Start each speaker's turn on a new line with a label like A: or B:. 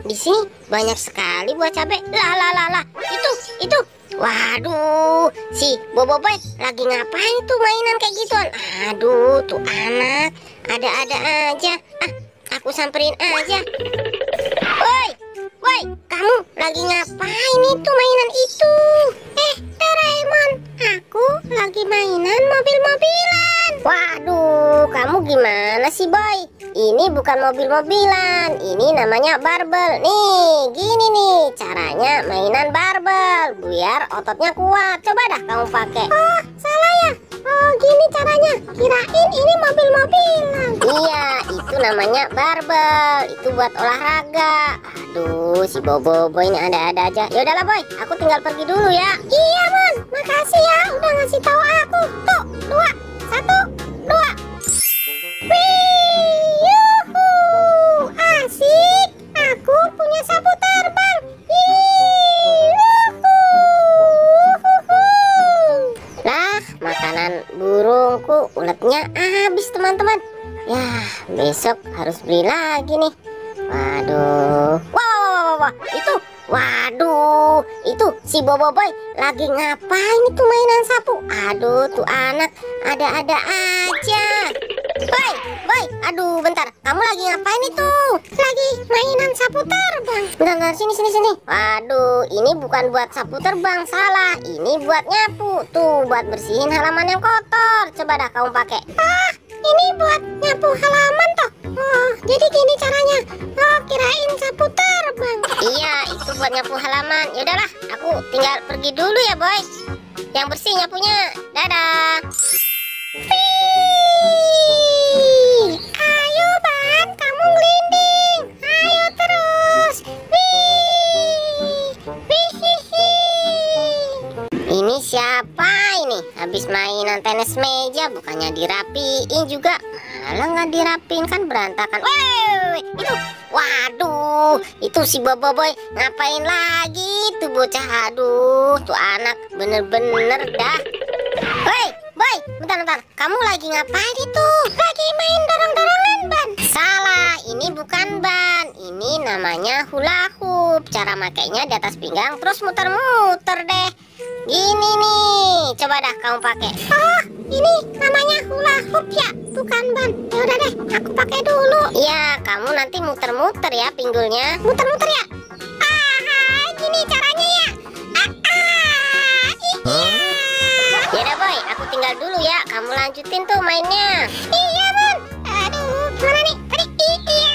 A: Di sini banyak sekali buah cabai. Lah. Itu. Waduh, si Boboiboy lagi ngapain tuh mainan kayak gituan? Aduh, tuh anak ada-ada aja. Aku samperin aja. Woi, kamu lagi ngapain itu mainan itu? Doraemon, aku lagi mainan mobil-mobilan. Waduh, kamu gimana sih, Boy? Ini bukan mobil-mobilan, ini namanya barbel. Nih, gini nih caranya mainan barbel biar ototnya kuat. Coba dah kamu pakai. Oh, salah ya? Oh, gini caranya. Kirain ini mobil-mobilan. Iya, itu namanya barbel. Itu buat olahraga. Aduh, si Boboiboy ini ada-ada aja. Ya udahlah, Boy, aku tinggal pergi dulu ya. Iya, Mon. Makasih ya udah ngasih tahu aku. Tuh, 2, 1, 2. Wih, yuhu, asik. Aku punya sapu terbang. Yuhu. Lah, makanan burungku uletnya habis, teman-teman. Ya, besok harus beli lagi nih. Waduh. Wah, itu. Waduh, itu si Boboiboy lagi ngapain itu mainan sapu? Aduh, tuh anak ada-ada aja. Boy, aduh bentar, kamu lagi ngapain itu? Lagi mainan sapu terbang. Bentar, sini. Waduh, ini bukan buat sapu terbang, salah. Ini buat nyapu, tuh buat bersihin halaman yang kotor. Coba dah kamu pakai. Ini buat nyapu halaman toh. Oh, jadi gini caranya. Oh, kirain sapu terbang. Iya, itu buat nyapu halaman. Ya udahlah, aku tinggal pergi dulu ya, Boy. Yang bersih nyapunya. Dadah. Wih, ayo Ban, kamu ngelinding. Ayo terus. Ini siapa ini? Habis mainan tenis meja, bukannya dirapiin juga. Malah nggak dirapiin, kan berantakan. Woi, itu. Waduh, itu si Boboiboy ngapain lagi tuh bocah? Aduh, tuh anak bener-bener dah. Woi, Boy, bentar. Kamu lagi ngapain itu? Lagi main dorong-dorongan, Ban. Salah, ini bukan ban. Ini namanya hula hoop. Cara makainya di atas pinggang terus muter-muter deh. Gini nih, coba dah kamu pakai. Oh, ini namanya hula hoop ya, bukan ban. Ya udah deh, aku pakai dulu. Iya, kamu nanti muter-muter ya pinggulnya. Muter-muter ya. Gini caranya ya. Yaudah Boy, aku tinggal dulu ya. Kamu lanjutin tuh mainnya. Iya, Mon. Aduh, gimana nih? Tadi iya.